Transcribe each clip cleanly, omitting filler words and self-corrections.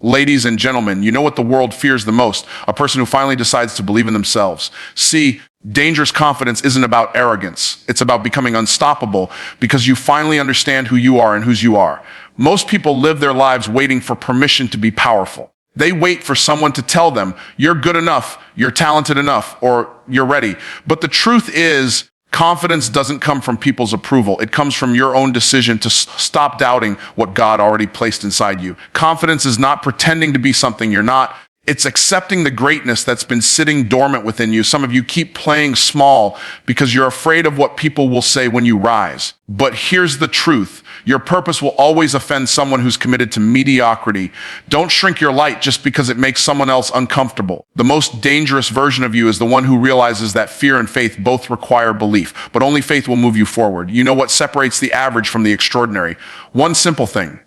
Ladies and gentlemen, you know what the world fears the most? A person who finally decides to believe in themselves. See, dangerous confidence isn't about arrogance. It's about becoming unstoppable because you finally understand who you are and whose you are. Most people live their lives waiting for permission to be powerful. They wait for someone to tell them, you're good enough, you're talented enough, or you're ready. But the truth is, confidence doesn't come from people's approval. It comes from your own decision to stop doubting what God already placed inside you. Confidence is not pretending to be something you're not. It's accepting the greatness that's been sitting dormant within you. Some of you keep playing small because you're afraid of what people will say when you rise. But here's the truth. Your purpose will always offend someone who's committed to mediocrity. Don't shrink your light just because it makes someone else uncomfortable. The most dangerous version of you is the one who realizes that fear and faith both require belief, but only faith will move you forward. You know what separates the average from the extraordinary? One simple thing: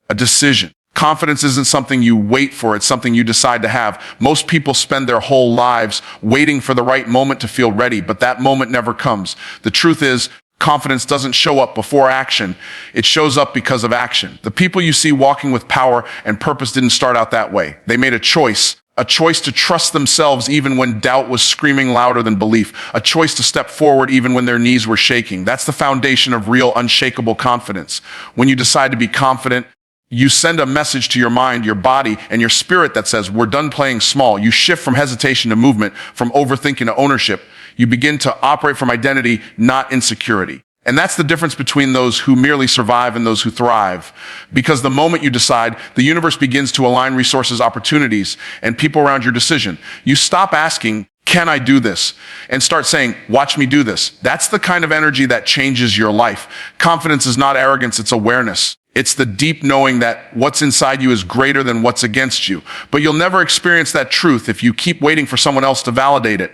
a decision. Confidence isn't something you wait for, it's something you decide to have. Most people spend their whole lives waiting for the right moment to feel ready, but that moment never comes. The truth is, confidence doesn't show up before action. It shows up because of action. The people you see walking with power and purpose didn't start out that way. They made a choice to trust themselves even when doubt was screaming louder than belief, a choice to step forward even when their knees were shaking. That's the foundation of real, unshakable confidence. When you decide to be confident, you send a message to your mind, your body, and your spirit that says, we're done playing small. You shift from hesitation to movement, from overthinking to ownership. You begin to operate from identity, not insecurity. And that's the difference between those who merely survive and those who thrive. Because the moment you decide, the universe begins to align resources, opportunities, and people around your decision. You stop asking, can I do this? And start saying, watch me do this. That's the kind of energy that changes your life. Confidence is not arrogance, it's awareness. It's the deep knowing that what's inside you is greater than what's against you. But you'll never experience that truth if you keep waiting for someone else to validate it.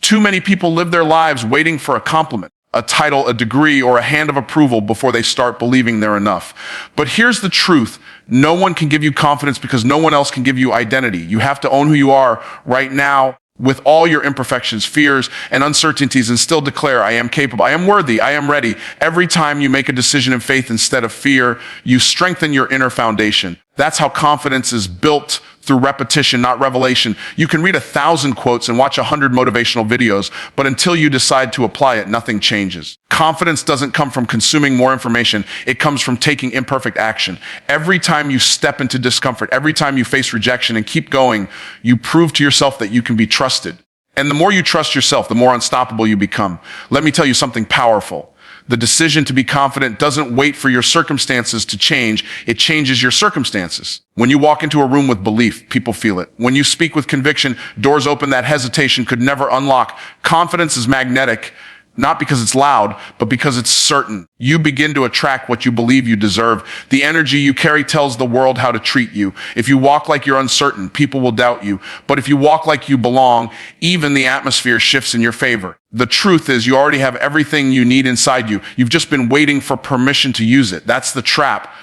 Too many people live their lives waiting for a compliment, a title, a degree, or a hand of approval before they start believing they're enough. But here's the truth. No one can give you confidence because no one else can give you identity. You have to own who you are right now, with all your imperfections, fears, and uncertainties, and still declare, I am capable, I am worthy, I am ready. Every time you make a decision in faith instead of fear, you strengthen your inner foundation. That's how confidence is built, through repetition, not revelation. You can read 1,000 quotes and watch 100 motivational videos, but until you decide to apply it, nothing changes. Confidence doesn't come from consuming more information. It comes from taking imperfect action. Every time you step into discomfort, every time you face rejection and keep going, you prove to yourself that you can be trusted. And the more you trust yourself, the more unstoppable you become. Let me tell you something powerful. The decision to be confident doesn't wait for your circumstances to change. It changes your circumstances. When you walk into a room with belief, people feel it. When you speak with conviction, doors open that hesitation could never unlock. Confidence is magnetic, not because it's loud, but because it's certain. You begin to attract what you believe you deserve. The energy you carry tells the world how to treat you. If you walk like you're uncertain, people will doubt you. But if you walk like you belong, even the atmosphere shifts in your favor. The truth is, you already have everything you need inside you. You've just been waiting for permission to use it. That's the trap.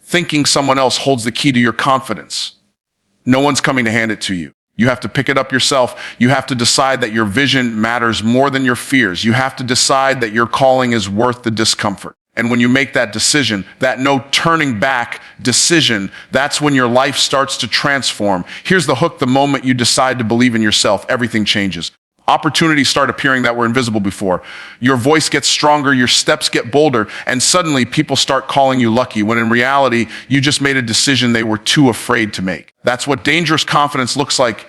Thinking someone else holds the key to your confidence. No one's coming to hand it to you. You have to pick it up yourself. You have to decide that your vision matters more than your fears. You have to decide that your calling is worth the discomfort. And when you make that decision, that no turning back decision, that's when your life starts to transform. Here's the hook. The moment you decide to believe in yourself, everything changes. Opportunities start appearing that were invisible before. Your voice gets stronger, your steps get bolder, and suddenly people start calling you lucky, when in reality, you just made a decision they were too afraid to make. That's what dangerous confidence looks like.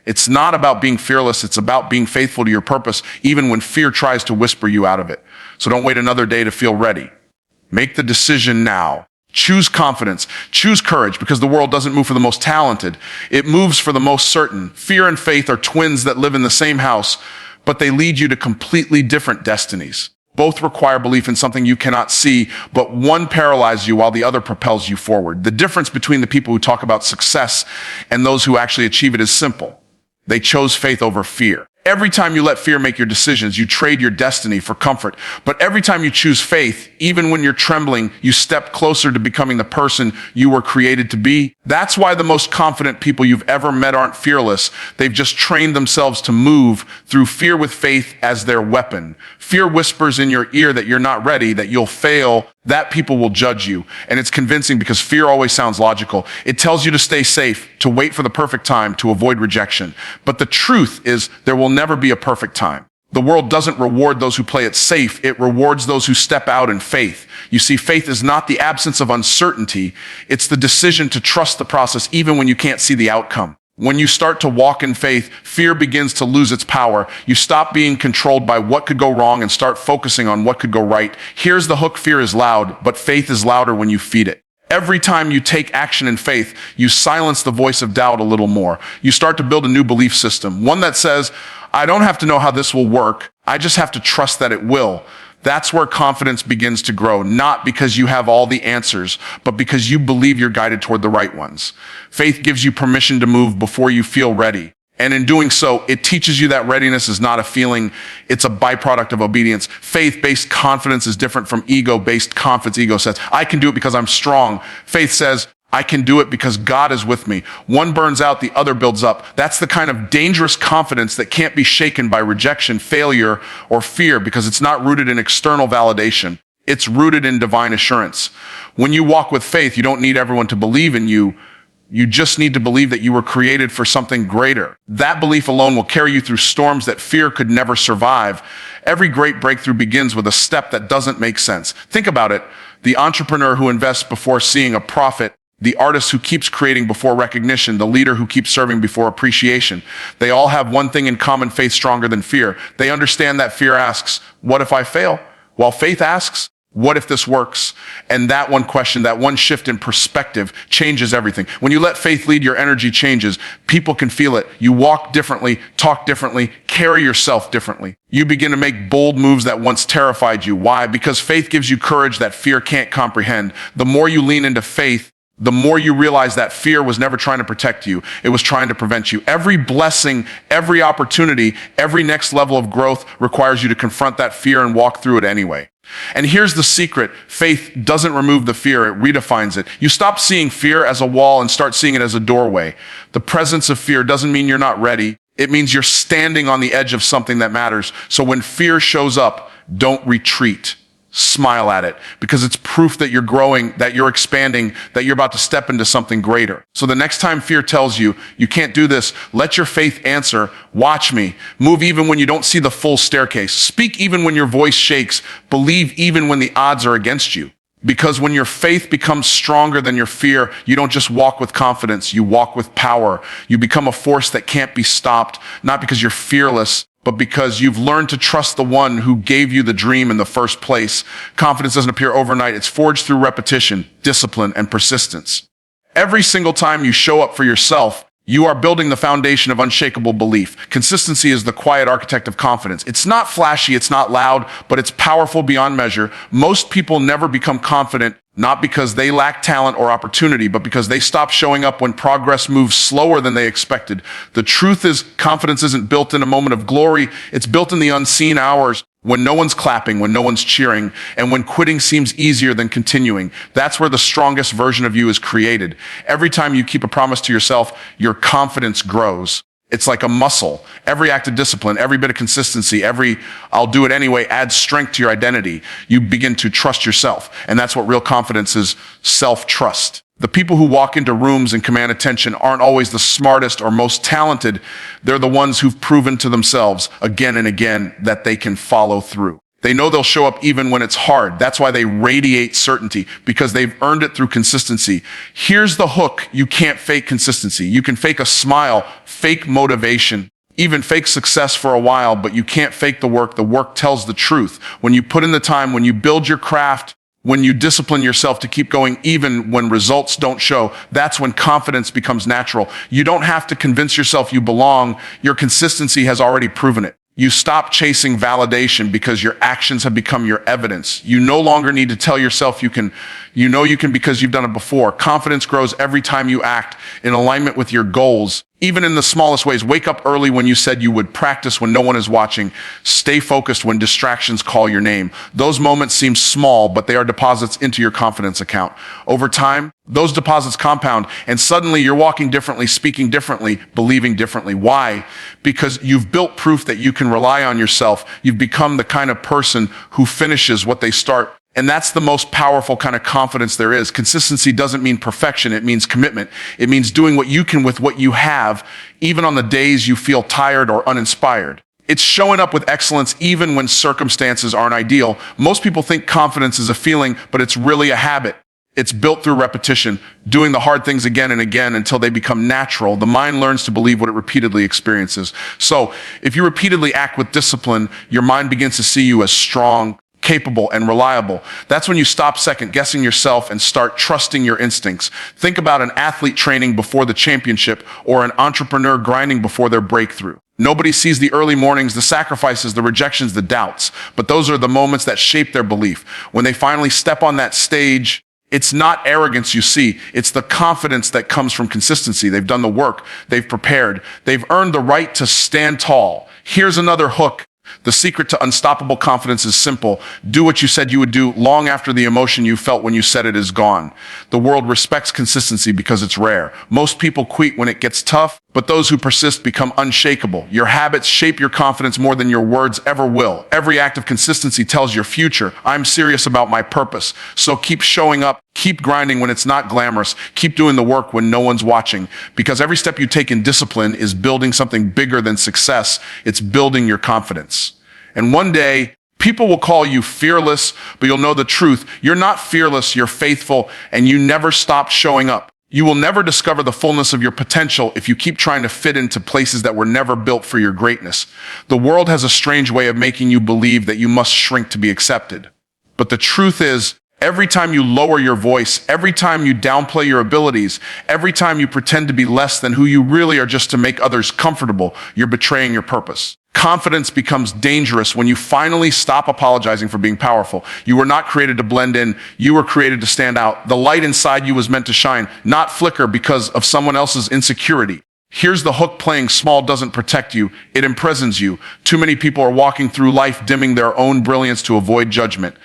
It's not about being fearless, it's about being faithful to your purpose, even when fear tries to whisper you out of it. So don't wait another day to feel ready. Make the decision now. Choose confidence, choose courage, because the world doesn't move for the most talented. It moves for the most certain. Fear and faith are twins that live in the same house, but they lead you to completely different destinies. Both require belief in something you cannot see, but one paralyzes you while the other propels you forward. The difference between the people who talk about success and those who actually achieve it is simple. They chose faith over fear. Every time you let fear make your decisions, you trade your destiny for comfort. But every time you choose faith, even when you're trembling, you step closer to becoming the person you were created to be. That's why the most confident people you've ever met aren't fearless. They've just trained themselves to move through fear with faith as their weapon. Fear whispers in your ear that you're not ready, that you'll fail, that people will judge you. And it's convincing because fear always sounds logical. It tells you to stay safe, to wait for the perfect time, to avoid rejection. But the truth is there will never be a perfect time. The world doesn't reward those who play it safe. It rewards those who step out in faith. You see, faith is not the absence of uncertainty. It's the decision to trust the process even when you can't see the outcome. When you start to walk in faith, fear begins to lose its power. You stop being controlled by what could go wrong and start focusing on what could go right. Here's the hook: fear is loud, but faith is louder when you feed it. Every time you take action in faith, you silence the voice of doubt a little more. You start to build a new belief system, one that says, I don't have to know how this will work. I just have to trust that it will. That's where confidence begins to grow, not because you have all the answers, but because you believe you're guided toward the right ones. Faith gives you permission to move before you feel ready. And in doing so, it teaches you that readiness is not a feeling, it's a byproduct of obedience. Faith-based confidence is different from ego-based confidence. Ego says, I can do it because I'm strong. Faith says, I can do it because God is with me. One burns out, the other builds up. That's the kind of dangerous confidence that can't be shaken by rejection, failure, or fear, because it's not rooted in external validation. It's rooted in divine assurance. When you walk with faith, you don't need everyone to believe in you. You just need to believe that you were created for something greater. That belief alone will carry you through storms that fear could never survive. Every great breakthrough begins with a step that doesn't make sense. Think about it. The entrepreneur who invests before seeing a profit, the artist who keeps creating before recognition, the leader who keeps serving before appreciation. They all have one thing in common: faith stronger than fear. They understand that fear asks, what if I fail? While faith asks, what if this works? And that one question, that one shift in perspective changes everything. When you let faith lead, your energy changes. People can feel it. You walk differently, talk differently, carry yourself differently. You begin to make bold moves that once terrified you. Why? Because faith gives you courage that fear can't comprehend. The more you lean into faith, the more you realize that fear was never trying to protect you. It was trying to prevent you. Every blessing, every opportunity, every next level of growth requires you to confront that fear and walk through it anyway. And here's the secret. Faith doesn't remove the fear, it redefines it. You stop seeing fear as a wall and start seeing it as a doorway. The presence of fear doesn't mean you're not ready. It means you're standing on the edge of something that matters. So when fear shows up, don't retreat. Smile at it, because it's proof that you're growing, that you're expanding, that you're about to step into something greater. So the next time fear tells you, you can't do this, let your faith answer, watch me. Move even when you don't see the full staircase. Speak even when your voice shakes. Believe even when the odds are against you. Because when your faith becomes stronger than your fear, you don't just walk with confidence, you walk with power. You become a force that can't be stopped, not because you're fearless, but because you've learned to trust the one who gave you the dream in the first place. Confidence doesn't appear overnight. It's forged through repetition, discipline, and persistence. Every single time you show up for yourself, you are building the foundation of unshakable belief. Consistency is the quiet architect of confidence. It's not flashy, it's not loud, but it's powerful beyond measure. Most people never become confident, not because they lack talent or opportunity, but because they stop showing up when progress moves slower than they expected. The truth is, confidence isn't built in a moment of glory. It's built in the unseen hours, when no one's clapping, when no one's cheering, and when quitting seems easier than continuing. That's where the strongest version of you is created. Every time you keep a promise to yourself, your confidence grows. It's like a muscle. Every act of discipline, every bit of consistency, every I'll do it anyway adds strength to your identity. You begin to trust yourself. And that's what real confidence is: self-trust. The people who walk into rooms and command attention aren't always the smartest or most talented. They're the ones who've proven to themselves again and again that they can follow through. They know they'll show up even when it's hard. That's why they radiate certainty, because they've earned it through consistency. Here's the hook. You can't fake consistency. You can fake a smile, fake motivation, even fake success for a while, but you can't fake the work. The work tells the truth. When you put in the time, when you build your craft, when you discipline yourself to keep going even when results don't show, that's when confidence becomes natural. You don't have to convince yourself you belong. Your consistency has already proven it. You stop chasing validation because your actions have become your evidence. You no longer need to tell yourself you can. You know you can because you've done it before. Confidence grows every time you act in alignment with your goals, even in the smallest ways. Wake up early when you said you would. Practice when no one is watching. Stay focused when distractions call your name. Those moments seem small, but they are deposits into your confidence account. Over time, those deposits compound, and suddenly you're walking differently, speaking differently, believing differently. Why? Because you've built proof that you can rely on yourself. You've become the kind of person who finishes what they start. And that's the most powerful kind of confidence there is. Consistency doesn't mean perfection. It means commitment. It means doing what you can with what you have, even on the days you feel tired or uninspired. It's showing up with excellence even when circumstances aren't ideal. Most people think confidence is a feeling, but it's really a habit. It's built through repetition, doing the hard things again and again until they become natural. The mind learns to believe what it repeatedly experiences. So if you repeatedly act with discipline, your mind begins to see you as strong, capable, and reliable. That's when you stop second guessing yourself and start trusting your instincts. Think about an athlete training before the championship or an entrepreneur grinding before their breakthrough. Nobody sees the early mornings, the sacrifices, the rejections, the doubts, but those are the moments that shape their belief. When they finally step on that stage, it's not arrogance you see, it's the confidence that comes from consistency. They've done the work, they've prepared, they've earned the right to stand tall. Here's another hook. The secret to unstoppable confidence is simple. Do what you said you would do long after the emotion you felt when you said it is gone. The world respects consistency because it's rare. Most people quit when it gets tough, but those who persist become unshakable. Your habits shape your confidence more than your words ever will. Every act of consistency tells your future, I'm serious about my purpose. So keep showing up, keep grinding when it's not glamorous, keep doing the work when no one's watching. Because every step you take in discipline is building something bigger than success. It's building your confidence. And one day, people will call you fearless, but you'll know the truth. You're not fearless, you're faithful, and you never stop showing up. You will never discover the fullness of your potential if you keep trying to fit into places that were never built for your greatness. The world has a strange way of making you believe that you must shrink to be accepted. But the truth is, every time you lower your voice, every time you downplay your abilities, every time you pretend to be less than who you really are just to make others comfortable, you're betraying your purpose. Confidence becomes dangerous when you finally stop apologizing for being powerful. You were not created to blend in. You were created to stand out. The light inside you was meant to shine, not flicker because of someone else's insecurity. Here's the hook: playing small doesn't protect you. It imprisons you. Too many people are walking through life dimming their own brilliance to avoid judgment.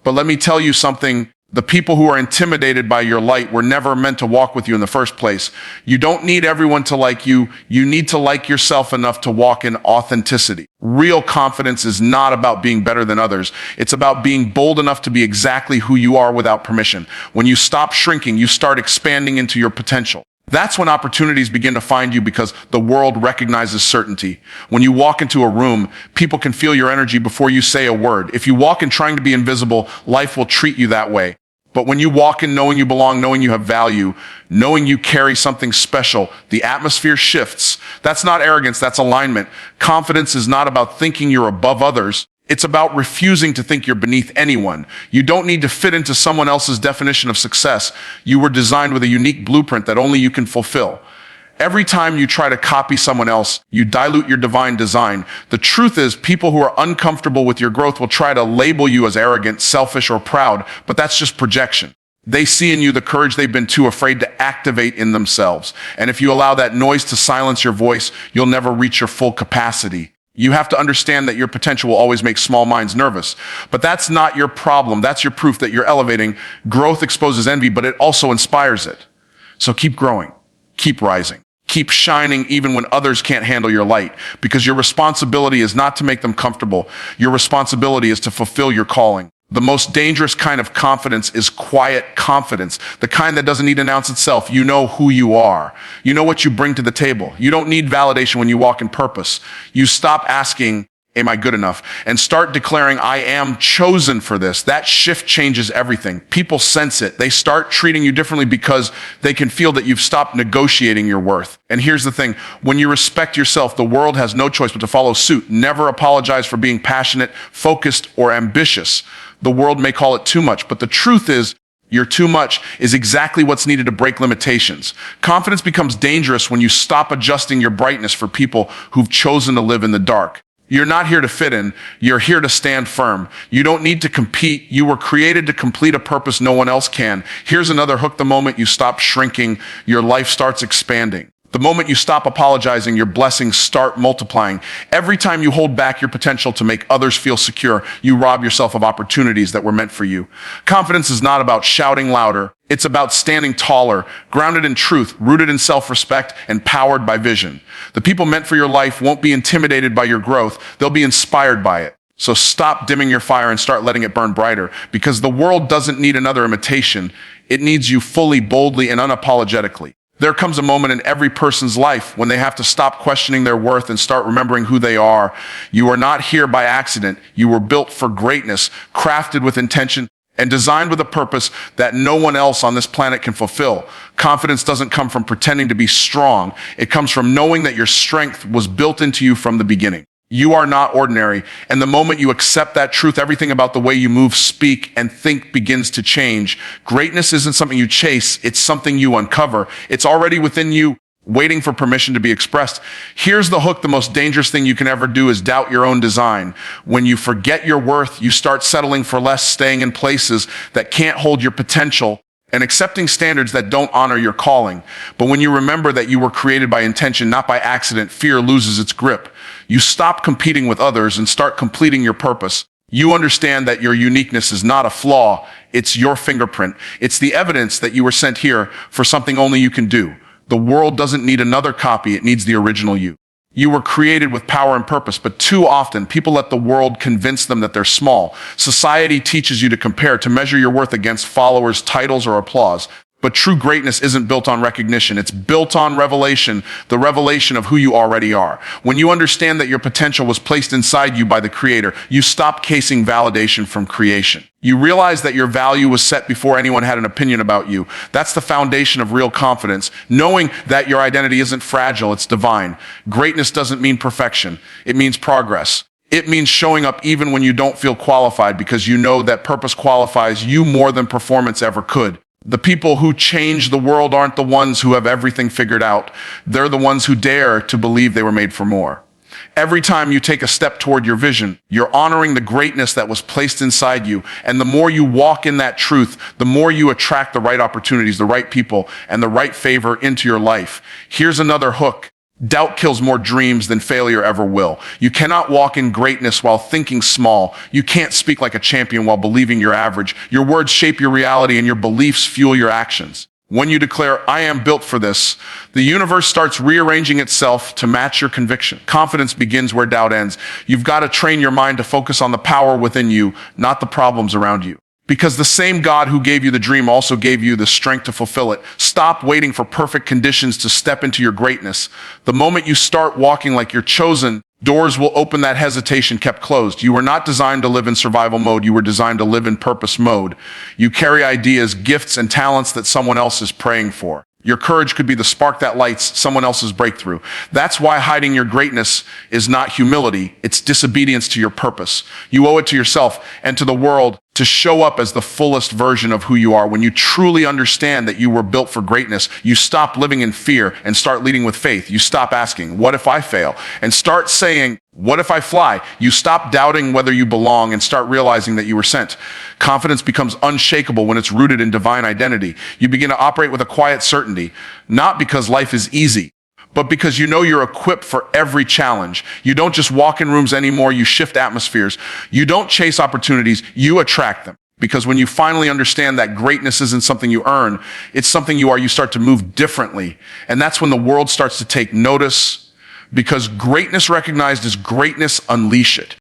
But let me tell you something. The people who are intimidated by your light were never meant to walk with you in the first place. You don't need everyone to like you. You need to like yourself enough to walk in authenticity. Real confidence is not about being better than others. It's about being bold enough to be exactly who you are without permission. When you stop shrinking, you start expanding into your potential. That's when opportunities begin to find you because the world recognizes certainty. When you walk into a room, people can feel your energy before you say a word. If you walk in trying to be invisible, life will treat you that way. But when you walk in knowing you belong, knowing you have value, knowing you carry something special, the atmosphere shifts. That's not arrogance, that's alignment. Confidence is not about thinking you're above others. It's about refusing to think you're beneath anyone. You don't need to fit into someone else's definition of success. You were designed with a unique blueprint that only you can fulfill. Every time you try to copy someone else, you dilute your divine design. The truth is, people who are uncomfortable with your growth will try to label you as arrogant, selfish, or proud, but that's just projection. They see in you the courage they've been too afraid to activate in themselves. And if you allow that noise to silence your voice, you'll never reach your full capacity. You have to understand that your potential will always make small minds nervous. But that's not your problem. That's your proof that you're elevating. Growth exposes envy, but it also inspires it. So keep growing. Keep rising. Keep shining even when others can't handle your light, because your responsibility is not to make them comfortable. Your responsibility is to fulfill your calling. The most dangerous kind of confidence is quiet confidence, the kind that doesn't need to announce itself. You know who you are. You know what you bring to the table. You don't need validation when you walk in purpose. You stop asking, am I good enough? And start declaring, I am chosen for this. That shift changes everything. People sense it. They start treating you differently because they can feel that you've stopped negotiating your worth. And here's the thing. When you respect yourself, the world has no choice but to follow suit. Never apologize for being passionate, focused, or ambitious. The world may call it too much, but the truth is, your too much is exactly what's needed to break limitations. Confidence becomes dangerous when you stop adjusting your brightness for people who've chosen to live in the dark. You're not here to fit in. You're here to stand firm. You don't need to compete. You were created to complete a purpose no one else can. Here's another hook. The moment you stop shrinking, your life starts expanding. The moment you stop apologizing, your blessings start multiplying. Every time you hold back your potential to make others feel secure, you rob yourself of opportunities that were meant for you. Confidence is not about shouting louder. It's about standing taller, grounded in truth, rooted in self-respect, and powered by vision. The people meant for your life won't be intimidated by your growth. They'll be inspired by it. So stop dimming your fire and start letting it burn brighter, because the world doesn't need another imitation. It needs you fully, boldly, and unapologetically. There comes a moment in every person's life when they have to stop questioning their worth and start remembering who they are. You are not here by accident. You were built for greatness, crafted with intention, and designed with a purpose that no one else on this planet can fulfill. Confidence doesn't come from pretending to be strong. It comes from knowing that your strength was built into you from the beginning. You are not ordinary, and the moment you accept that truth, everything about the way you move, speak, and think begins to change. Greatness isn't something you chase, it's something you uncover. It's already within you, waiting for permission to be expressed. Here's the hook: the most dangerous thing you can ever do is doubt your own design. When you forget your worth, you start settling for less, staying in places that can't hold your potential, and accepting standards that don't honor your calling. But when you remember that you were created by intention, not by accident, fear loses its grip. You stop competing with others and start completing your purpose. You understand that your uniqueness is not a flaw, it's your fingerprint. It's the evidence that you were sent here for something only you can do. The world doesn't need another copy, it needs the original you. You were created with power and purpose, but too often people let the world convince them that they're small. Society teaches you to compare, to measure your worth against followers, titles, or applause. But true greatness isn't built on recognition. It's built on revelation, the revelation of who you already are. When you understand that your potential was placed inside you by the Creator, you stop chasing validation from creation. You realize that your value was set before anyone had an opinion about you. That's the foundation of real confidence, knowing that your identity isn't fragile, it's divine. Greatness doesn't mean perfection. It means progress. It means showing up even when you don't feel qualified, because you know that purpose qualifies you more than performance ever could. The people who change the world aren't the ones who have everything figured out. They're the ones who dare to believe they were made for more. Every time you take a step toward your vision, you're honoring the greatness that was placed inside you. And the more you walk in that truth, the more you attract the right opportunities, the right people, and the right favor into your life. Here's another hook. Doubt kills more dreams than failure ever will. You cannot walk in greatness while thinking small. You can't speak like a champion while believing you're average. Your words shape your reality, and your beliefs fuel your actions. When you declare, "I am built for this," the universe starts rearranging itself to match your conviction. Confidence begins where doubt ends. You've got to train your mind to focus on the power within you, not the problems around you. Because the same God who gave you the dream also gave you the strength to fulfill it. Stop waiting for perfect conditions to step into your greatness. The moment you start walking like you're chosen, doors will open that hesitation kept closed. You were not designed to live in survival mode. You were designed to live in purpose mode. You carry ideas, gifts, and talents that someone else is praying for. Your courage could be the spark that lights someone else's breakthrough. That's why hiding your greatness is not humility. It's disobedience to your purpose. You owe it to yourself and to the world to show up as the fullest version of who you are. When you truly understand that you were built for greatness, you stop living in fear and start leading with faith. You stop asking, "What if I fail?" and start saying, "What if I fly?" You stop doubting whether you belong and start realizing that you were sent. Confidence becomes unshakable when it's rooted in divine identity. You begin to operate with a quiet certainty, not because life is easy, but because you know you're equipped for every challenge. You don't just walk in rooms anymore, you shift atmospheres. You don't chase opportunities, you attract them. Because when you finally understand that greatness isn't something you earn, it's something you are, you start to move differently. And that's when the world starts to take notice, because greatness recognized is greatness unleashed.